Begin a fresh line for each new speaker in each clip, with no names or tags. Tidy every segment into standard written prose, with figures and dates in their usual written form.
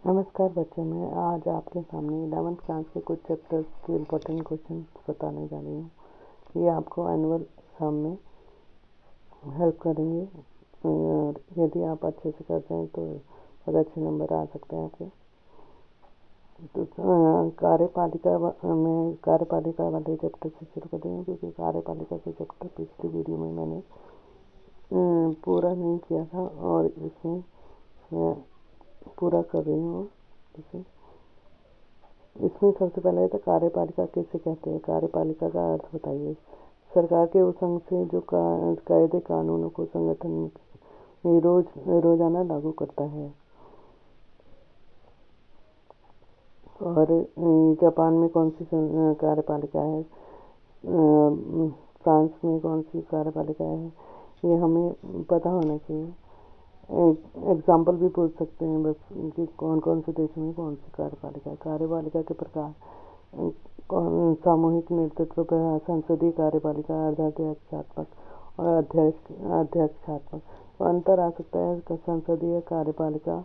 नमस्कार बच्चों, मैं आज आपके सामने 11th क्लास के कुछ चैप्टर्स के इम्पोर्टेंट क्वेश्चन बताने जा रही हूँ। ये आपको एनुअल एग्जाम में हेल्प करेंगे और यदि आप अच्छे से करते हैं तो बहुत अच्छे नंबर आ सकते हैं आपके। तो कार्यपालिका में कार्यपालिका वाले चैप्टर से शुरू कर देंगे, क्योंकि कार्यपालिका के चैप्टर पिछली वीडियो में मैंने पूरा नहीं किया था और इसमें मैं पूरा कर रही हूँ। इसमें सबसे पहले तो कार्यपालिका किसे कहते हैं। कार्यपालिका का अर्थ बताइए। सरकार के उस अंग से जो कायदे कानूनों को संगठन में रोजाना लागू करता है। और जापान में कौन सी कार्यपालिका है, फ्रांस में कौन सी कार्यपालिका है, ये हमें पता होना चाहिए। एग्जाम्पल भी पूछ सकते हैं बस कि कौन कौन से देशों में कौन सी कार्यपालिका है। कार्यपालिका के प्रकार सामूहिक नेतृत्व पर संसदीय कार्यपालिका, अर्धाध्यक्षात्मक और अध्यक्षात्मक। तो अंतर आ सकता है संसदीय कार्यपालिका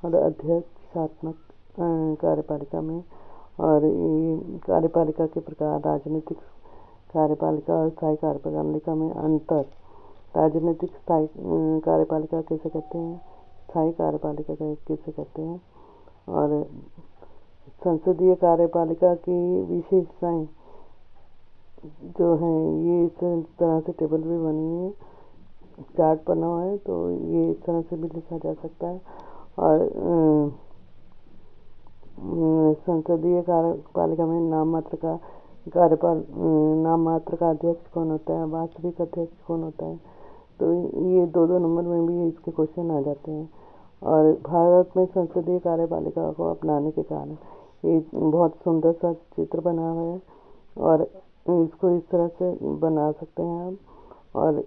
और अध्यक्षात्मक कार्यपालिका में। और ये कार्यपालिका के प्रकार राजनीतिक कार्यपालिका और स्थायी कार्यपालिका में अंतर। राजनीतिक स्थायी कार्यपालिका किसे कहते हैं, स्थायी कार्यपालिका किसे कहते हैं। और संसदीय कार्यपालिका की विशेषताएं जो हैं, ये इस तरह से टेबल भी बनी है, चार्ट बना हुआ है, तो ये इस तरह से भी लिखा जा सकता है। और संसदीय कार्यपालिका में नाम मात्र का अध्यक्ष कौन होता है, वास्तविक अध्यक्ष कौन होता है। तो ये दो नंबर में भी इसके क्वेश्चन आ जाते हैं। और भारत में संसदीय कार्यपालिका को अपनाने के कारण ये बहुत सुंदर सा चित्र बना हुआ है और इसको इस तरह से बना सकते हैं आप। और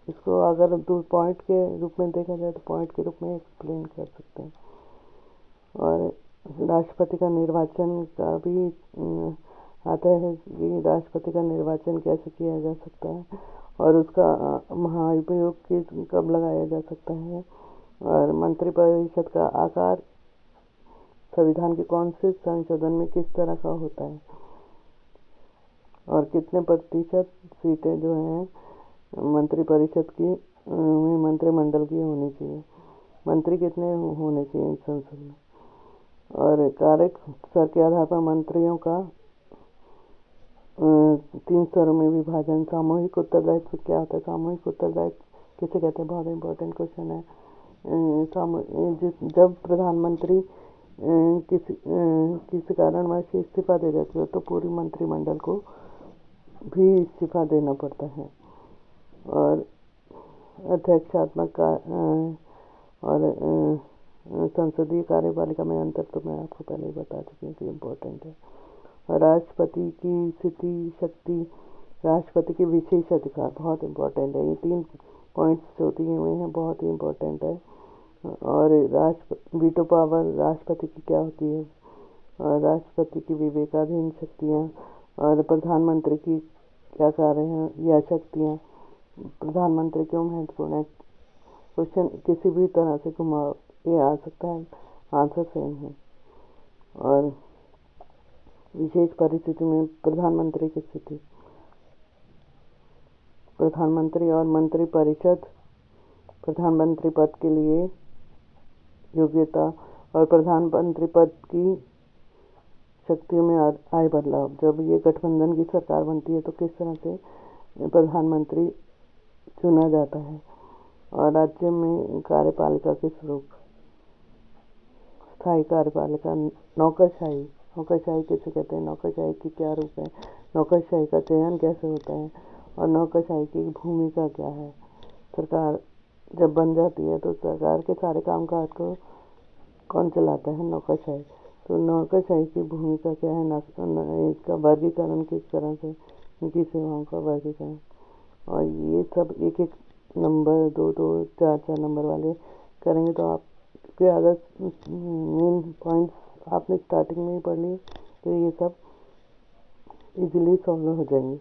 इसको अगर दो पॉइंट के रूप में देखा जाए तो पॉइंट के रूप में एक्सप्लेन कर सकते हैं। और राष्ट्रपति का निर्वाचन का भी आता है कि राष्ट्रपति का निर्वाचन कैसे किया जा सकता है और उसका महाभियोग कब लगाया जा सकता है। और मंत्रिपरिषद का आकार संविधान के कौन से संशोधन में किस तरह का होता है और कितने प्रतिशत सीटें जो हैं मंत्रिपरिषद की में मंत्रिमंडल की होनी चाहिए, मंत्री कितने होने चाहिए संसद में। और कार्यक स्तर के आधार पर मंत्रियों का 3 स्तरों में विभाजन। सामूहिक उत्तरदायित्व क्या होता है, सामूहिक उत्तरदायित्व किसे कहते हैं, बहुत इंपॉर्टेंट क्वेश्चन है। जब प्रधानमंत्री किसी कारणवश इस्तीफा दे देते हैं तो पूरी मंत्रिमंडल को भी इस्तीफा देना पड़ता है। और अध्यक्षात्मक और संसदीय कार्यपालिका में अंतर तो मैं आपको पहले ही बता चुकी हूँ कि इम्पोर्टेंट है। और राष्ट्रपति की स्थिति शक्ति, राष्ट्रपति के विशेष अधिकार बहुत इम्पोर्टेंट है। ये 3 पॉइंट्स जो दिए हुए हैं बहुत ही इम्पोर्टेंट है। और वीटो पावर राष्ट्रपति की क्या होती है, और राष्ट्रपति की विवेकाधीन शक्तियाँ और प्रधानमंत्री की क्या कार्य हैं या शक्तियाँ, प्रधानमंत्री क्यों महत्वपूर्ण है। क्वेश्चन किसी भी तरह से घुमाओ ये आ सकता है, आंसर सेम है। और विशेष परिस्थिति में प्रधानमंत्री की स्थिति, प्रधानमंत्री और मंत्रिपरिषद प्रधानमंत्री पद के लिए योग्यता और प्रधानमंत्री पद की शक्तियों में आए बदलाव। जब ये गठबंधन की सरकार बनती है तो किस तरह से प्रधानमंत्री चुना जाता है। और राज्य में कार्यपालिका के स्वरूप, स्थायी कार्यपालिका, नौकरशाही, नौकरशाही किसे कहते हैं, नौकरशाही की क्या रूप है, नौकरशाही का चयन कैसे होता है और नौकरशाही की भूमिका क्या है। सरकार जब बन जाती है तो सरकार के सारे कामकाज को कौन चलाता है, नौकरशाही। तो नौकरशाही की भूमिका क्या है, इसका वर्गीकरण किस तरह से, इनकी सेवाओं का वर्गीकरण। और ये सब एक एक नंबर 2-2, 4-4 नंबर वाले करेंगे तो आप के अगर मेन पॉइंट्स आपने स्टार्टिंग में ही पढ़ लिए तो ये सब इजीली सॉल्व हो जाएंगे।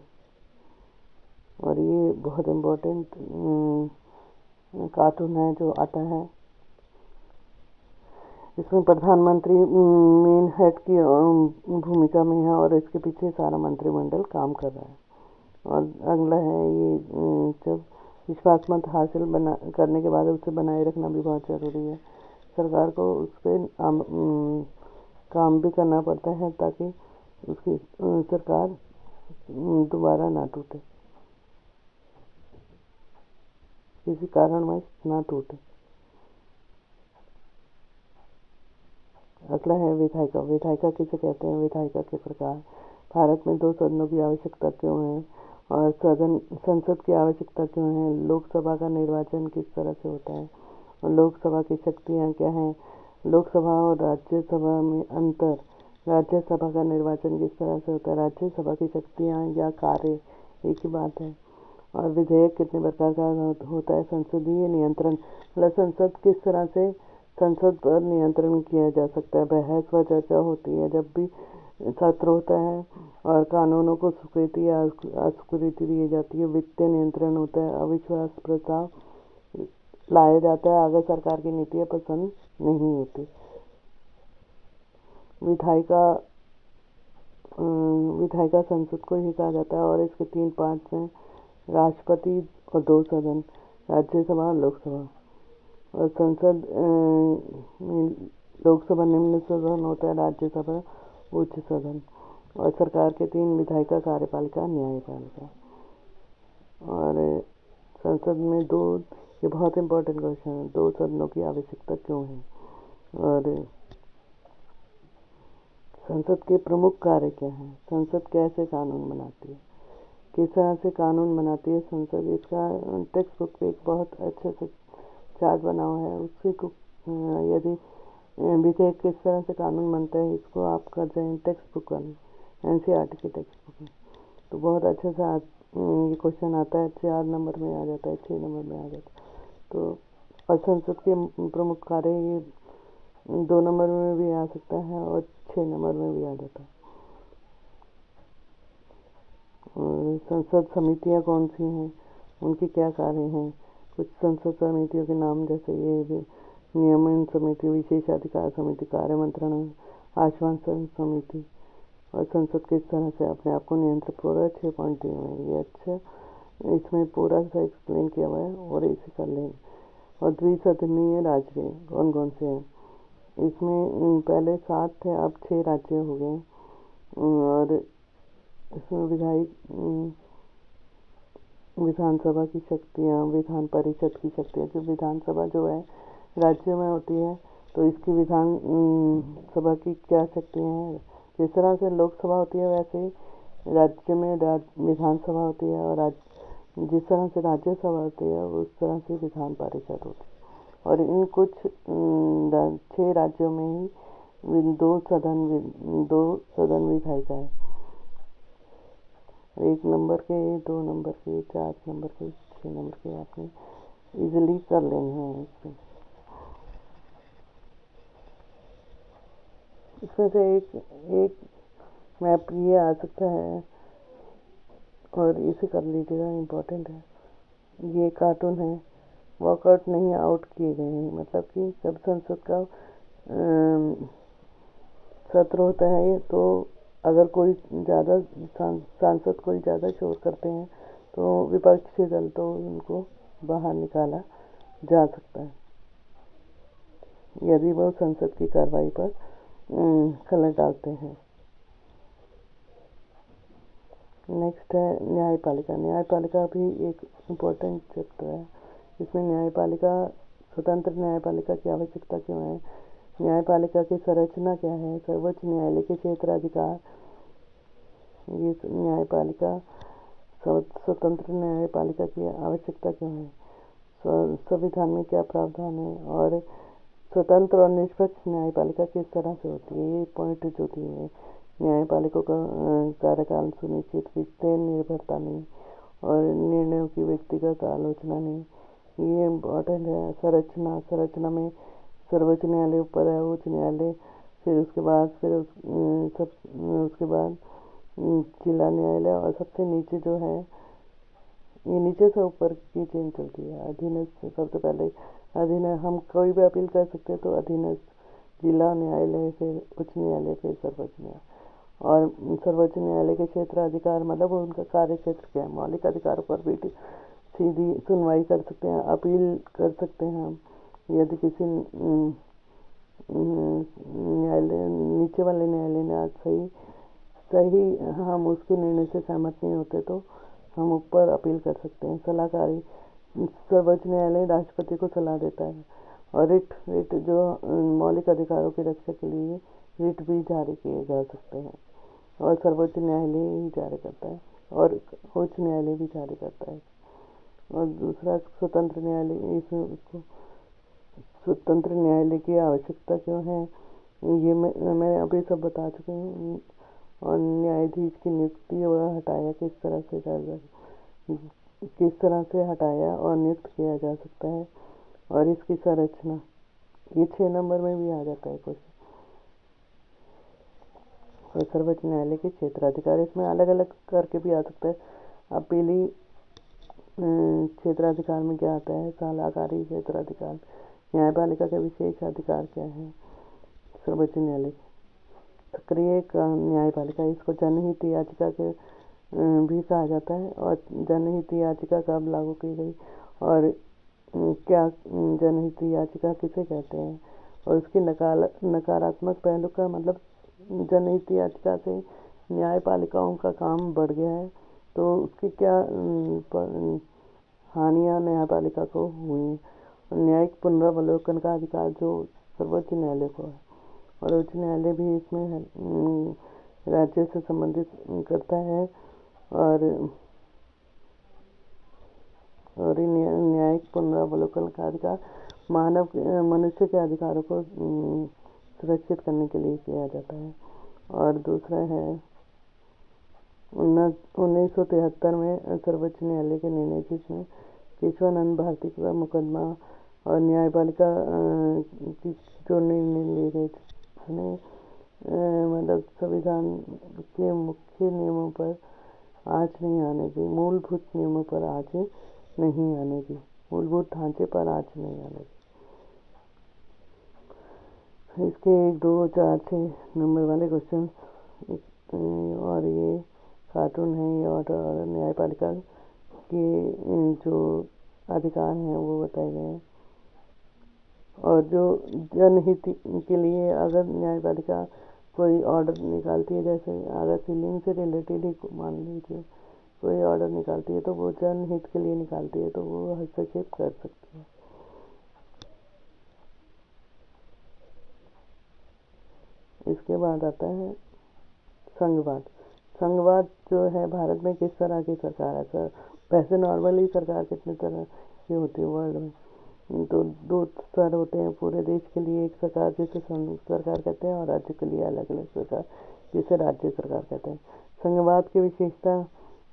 और ये बहुत इम्पोर्टेंट कार्टून है जो आता है इसमें प्रधानमंत्री मेन हेड की भूमिका में है और इसके पीछे सारा मंत्रिमंडल काम कर रहा है। और अगला है ये जब विश्वास मत हासिल करने के बाद उसे बनाए रखना भी बहुत ज़रूरी है। सरकार को उस पर काम भी करना पड़ता है ताकि उसकी सरकार दोबारा ना टूटे, किसी कारणवश ना टूटे। अगला है विधायिका। विधायिका किसे कहते हैं? विधायिका के प्रकार। भारत में 2 सदनों की आवश्यकता क्यों है और संसद की आवश्यकता क्यों है? लोकसभा का निर्वाचन किस तरह से होता है और लोकसभा की शक्तियाँ क्या हैं? लोकसभा और राज्यसभा में अंतर। राज्यसभा का निर्वाचन किस तरह से होता है? राज्यसभा की शक्तियाँ या कार्य एक ही बात है। और विधेयक कितने प्रकार का होता है? संसदीय नियंत्रण, मतलब संसद किस तरह से संसद पर नियंत्रण किया जा सकता है। बहस व चर्चा होती है जब भी सत्र होता है और कानूनों को स्वीकृति या अस्वीकृति दी जाती है। वित्तीय नियंत्रण होता है। अविश्वास प्रस्ताव लाया जाता है अगर सरकार की नीतियाँ पसंद नहीं होती। विधायिका संसद को ही कहा जाता है और इसके 3 पार्ट्स हैं, राष्ट्रपति और 2 सदन, राज्यसभा और लोकसभा। और संसद लोकसभा निम्न सदन होता है, राज्यसभा उच्च सदन। और सरकार के 3 विधायिका, कार्यपालिका, न्यायपालिका। और संसद में ये बहुत इंपॉर्टेंट क्वेश्चन है, 2 सदनों की आवश्यकता क्यों है और संसद के प्रमुख कार्य क्या हैं? संसद कैसे कानून बनाती है, किस तरह से कानून बनाती है संसद? इसका टेक्स्ट बुक पे एक बहुत अच्छे से चार्ट बना हुआ है। उससे यदि विधेयक किस तरह से कानून बनता है इसको आप कर जाएं टेक्स्ट बुक वाले NCERT की टेक्स्ट बुक में, तो बहुत अच्छे से ये क्वेश्चन आता है। 4 नंबर में आ जाता है, 6 नंबर में आ जाता है। तो और संसद के प्रमुख कार्य ये 2 नंबर में भी आ सकता है और 6 नंबर में भी आ जाता है। और संसद समितियाँ कौन सी हैं, उनके क्या कार्य हैं? कुछ संसद समितियों के नाम जैसे ये नियमन समिति, विशेषाधिकार समिति, कार्य मंत्रणा, आश्वासन समिति। और संसद किस तरह से अपने आप को नियंत्रित, पूरा 6 पॉइंट दिए हुए हैं। ये अच्छा, इसमें पूरा सा एक्सप्लेन किया हुआ है और इसे कर लेंगे। और द्विसदनीय राज्य कौन कौन से हैं? इसमें पहले 7 थे, अब 6 राज्य हो गए। और इसमें विधानसभा की शक्तियाँ, विधान परिषद की शक्तियाँ। जो विधानसभा जो है राज्य में होती है, तो इसकी विधान सभा की क्या शक्तियाँ हैं? जिस तरह से लोकसभा होती है वैसे ही राज्य में विधानसभा होती है, और जिस तरह से राज्यसभा होती है उस तरह से विधान परिषद होती है। और इन कुछ 6 राज्यों में ही 2 सदन विधायिका है। 1 नंबर के, 2 नंबर के, 4 नंबर के, 6 नंबर के आपने इजीली कर लेने हैं। इसमें से एक मैप ये आ सकता है और इसे कर लीजिएगा, इम्पोर्टेंट है। ये कार्टून है, वॉकआउट नहीं आउट किए गए हैं, मतलब कि जब संसद का सत्र होता है तो अगर कोई ज़्यादा सांसद कोई ज़्यादा शोर करते हैं तो विपक्षी दल तो उनको बाहर निकाला जा सकता है यदि वो संसद की कार्रवाई पर खलल डालते हैं। नेक्स्ट है न्यायपालिका। न्यायपालिका भी एक इम्पोर्टेंट चैप्टर है। इसमें न्यायपालिका, स्वतंत्र न्यायपालिका की आवश्यकता क्यों है, न्यायपालिका की संरचना क्या है, सर्वोच्च न्यायालय के क्षेत्राधिकार, ये न्यायपालिका, स्वतंत्र न्यायपालिका की आवश्यकता क्यों है, संविधान में क्या प्रावधान है, और स्वतंत्र और निष्पक्ष न्यायपालिका किस तरह से होती है। ये पॉइंट जो दिए हैं, न्यायपालिकों का कार्यकाल सुनिश्चित, वित्तीय निर्भरता नहीं और निर्णयों की व्यक्तिगत आलोचना नहीं, ये इम्पोर्टेंट है। संरचना में सर्वोच्च न्यायालय, ऊपर है उच्च न्यायालय, फिर उसके बाद जिला न्यायालय, और सबसे नीचे जो है, ये नीचे से ऊपर की चेन चलती है। अधीनस्थ सबसे पहले, हम कोई भी अपील कर सकते हैं तो अधीनस्थ जिला न्यायालय, फिर उच्च न्यायालय, फिर सर्वोच्च न्यायालय। और सर्वोच्च न्यायालय के क्षेत्र अधिकार मतलब उनका कार्य क्षेत्र क्या है। मौलिक अधिकारों पर भी सीधी सुनवाई कर सकते हैं, अपील कर सकते हैं हम। यदि किसी न्यायालय, नीचे वाले न्यायालय ने आज सही हम उसके निर्णय से सहमत नहीं होते तो हम ऊपर अपील कर सकते हैं। सलाहकारी, सर्वोच्च न्यायालय राष्ट्रपति को सलाह देता है। और रिट जो मौलिक अधिकारों की रक्षा के लिए रिट भी जारी किए जा सकते हैं, और सर्वोच्च न्यायालय ही जारी करता है, और उच्च न्यायालय भी जारी करता है। और दूसरा स्वतंत्र न्यायालय, इसमें उसको स्वतंत्र न्यायालय की आवश्यकता क्यों है, ये मैं अभी सब बता चुकी हूँ। और न्यायाधीश की नियुक्ति और हटाया किस तरह से हटाया और नियुक्त किया जा सकता है, और इसकी संरचना, ये 6 नंबर में भी आ जाता है क्वेश्चन। और सर्वोच्च न्यायालय के क्षेत्राधिकार, इसमें अलग अलग करके भी आ सकता है। अपीली क्षेत्राधिकार में क्या आता है, सलाहकारी क्षेत्राधिकार, न्यायपालिका के विशेष अधिकार क्या है सर्वोच्च न्यायालय। सक्रिय न्यायपालिका, इसको जनहित याचिका के भी कहा जाता है। और जनहित याचिका कब लागू की गई, और क्या जनहित याचिका किसे कहते हैं, और उसके नकारात्मक पहलू का मतलब जनहित याचिका से न्यायपालिकाओं का काम बढ़ गया है, तो उसकी क्या हानियां न्यायपालिका को हुई। न्यायिक पुनरावलोकन का अधिकार जो सर्वोच्च न्यायालय को है, और उच्च न्यायालय भी इसमें है, राज्य से संबंधित करता है। और न्यायिक पुनरावलोकन का अधिकार मनुष्य के अधिकारों को सुरक्षित करने के लिए किया जाता है। और दूसरा है 1973 में सर्वोच्च न्यायालय के निर्णय, जिसमें केशवानंद भारती का मुकदमा और न्यायपालिका की जो निर्णय लिए गए थे, मतलब संविधान के मुख्य नियमों पर आँच नहीं आने की, मूलभूत नियमों पर आँच नहीं आने की, मूलभूत ढांचे पर आँच नहीं आने की। इसके 1, 2, 4, 6 नंबर वाले क्वेश्चन, और ये कार्टून है, ये और न्यायपालिका के जो अधिकार हैं वो बताए गए हैं। और जो जनहित के लिए अगर न्यायपालिका कोई ऑर्डर निकालती है, जैसे अगर सीलिंग से रिलेटेड ही मान लीजिए कोई ऑर्डर निकालती है, तो वो जनहित के लिए निकालती है, तो वो हस्तक्षेप कर सकती है। इसके बाद आता है संघवाद। संघवाद जो है, भारत में किस तरह की सरकार है सर। वैसे नॉर्मली सरकार कितने तरह की होती है वर्ल्ड में, तो 2 स्तर होते हैं पूरे देश के लिए, एक सरकार जिसे संघ सरकार कहते हैं, और राज्य के लिए अलग अलग सरकार जिसे राज्य सरकार कहते हैं। संघवाद की विशेषता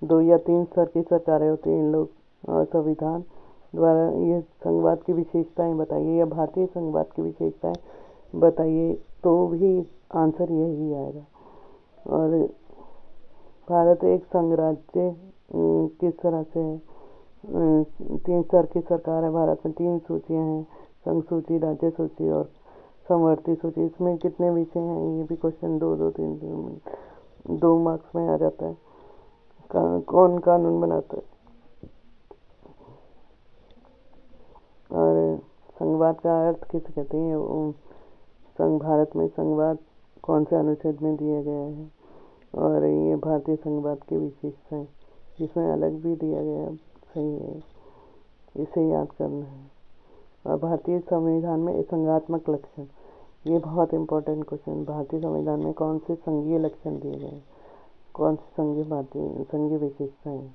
2 या 3 स्तर की सरकारें होती हैं इन लोग, और संविधान द्वारा ये संघवाद की विशेषताएं बताइए, या भारतीय संघवाद की विशेषताएं बताइए, तो भी आंसर यही आएगा। और भारत एक संघ राज्य किस तरह से है, 3 स्तर की सरकार है भारत में, 3 सूचियां हैं, संघ सूची, राज्य सूची और समवर्ती सूची। इसमें कितने विषय हैं, ये भी क्वेश्चन 2 मार्क्स में आ जाता है। कौन कानून बनाता है, और संघवाद का अर्थ किसे कहते हैं, भारत में संघवाद कौन से अनुच्छेद में दिया गया है, और ये भारतीय संघवाद की विशेषताएं, जिसमें अलग भी दिया गया है, सही है, इसे याद करना है। और भारतीय संविधान में संघात्मक लक्षण, ये बहुत इंपॉर्टेंट क्वेश्चन, भारतीय संविधान में कौन से संघीय लक्षण दिए गए हैं, कौन सी संघीय विशेषताएं,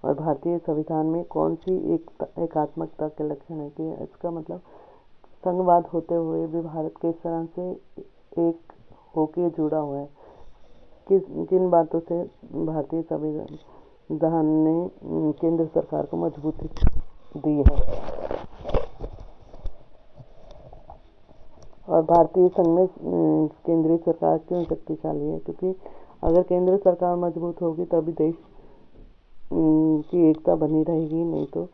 और भारतीय संविधान में कौन सी एकात्मकता के लक्षण है, कि इसका मतलब संघवाद होते हुए भी भारत किस तरह से एक होके जुड़ा हुआ है, किन बातों से भारतीय संविधान ने केंद्र सरकार को मजबूती दी है। और भारतीय संघ में केंद्रीय सरकार क्यों शक्तिशाली है, क्योंकि अगर केंद्र सरकार मजबूत होगी तभी देश की एकता बनी रहेगी, नहीं तो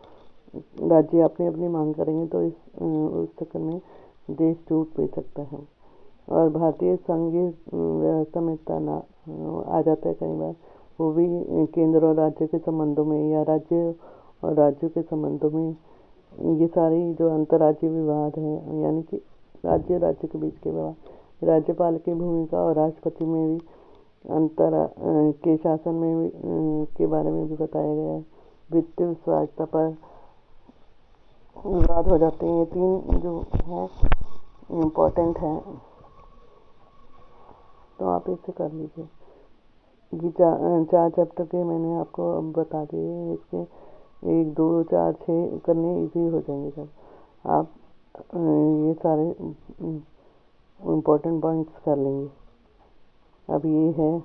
राज्य अपनी अपनी मांग करेंगे, तो उस चक्कर में देश टूट भी सकता है। और भारतीय संघीय व्यवस्था में तना आ जाता है कई बार, वो भी केंद्र और राज्य के संबंधों में, या राज्य और राज्यों के संबंधों में। ये सारी जो अंतर्राज्यीय विवाद हैं, यानी कि राज्य राज्य के बीच के विवाद, राज्यपाल की भूमिका और राष्ट्रपति में भी अंतर के शासन में भी के बारे में भी बताया गया है। वित्तीय स्वायत्तता पर विवाद हो जाते हैं। ये तीन जो है इम्पोर्टेंट है, तो आप इसे कर लीजिए। ये चार चैप्टर के मैंने आपको अब बता दिए। इसके 1, 2, 4, 6 करने इजी हो जाएंगे जब आप ये सारे इम्पोर्टेंट पॉइंट्स कर लेंगे। अब ये है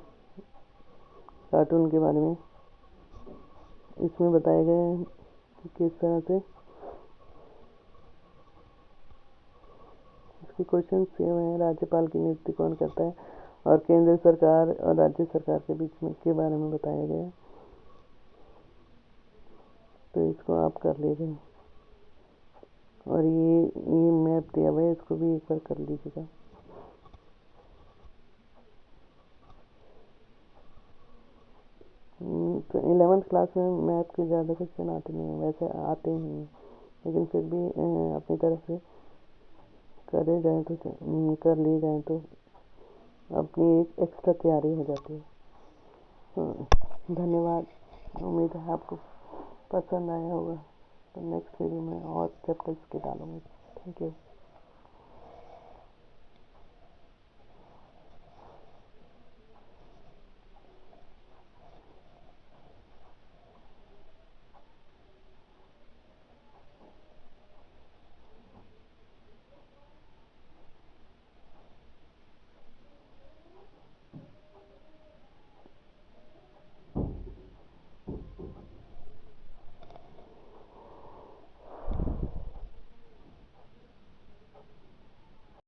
कार्टून के बारे में, इसमें बताया गया है कि किस तरह से इसके क्वेश्चन ये हैं। राज्यपाल की नियुक्ति कौन करता है, और केंद्र सरकार और राज्य सरकार के बीच में के बारे में बताया गया है। तो इसको आप कर लीजिए, और ये मैप दिया हुआ है, इसको भी एक बार कर लीजिएगा। तो 11th क्लास में मैथ के ज़्यादा क्वेश्चन आते नहीं हैं, वैसे आते ही हैं, लेकिन फिर भी अपनी तरफ से कर लिए जाए तो अपनी एक एक्स्ट्रा तैयारी हो जाती है। धन्यवाद, उम्मीद है आपको पसंद आया होगा। तो नेक्स्ट वीडियो में और चैप्टर्स के डालूंगी। Thank you.